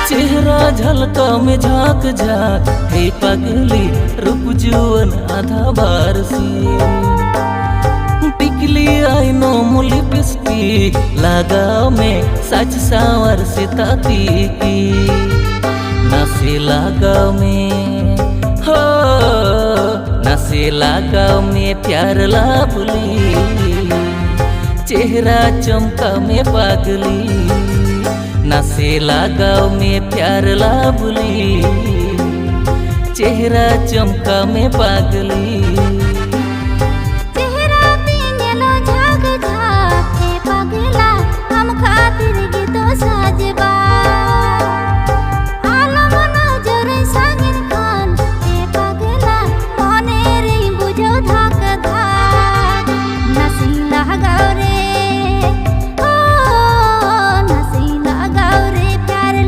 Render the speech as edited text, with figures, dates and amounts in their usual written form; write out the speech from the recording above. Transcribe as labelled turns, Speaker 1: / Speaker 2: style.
Speaker 1: चेहरा झलका में झाक झाक हे पगली रूप जुअन आधा बारसी टिकली आईनो मुली पिस्टी लगाव में सच सावर से ताती की नसे लगाव में हो नसे लगाव में प्यार लाभली चेहरा चमका में पागली नसे लगाव में प्यार लाभली चेहरा चमका में पागली।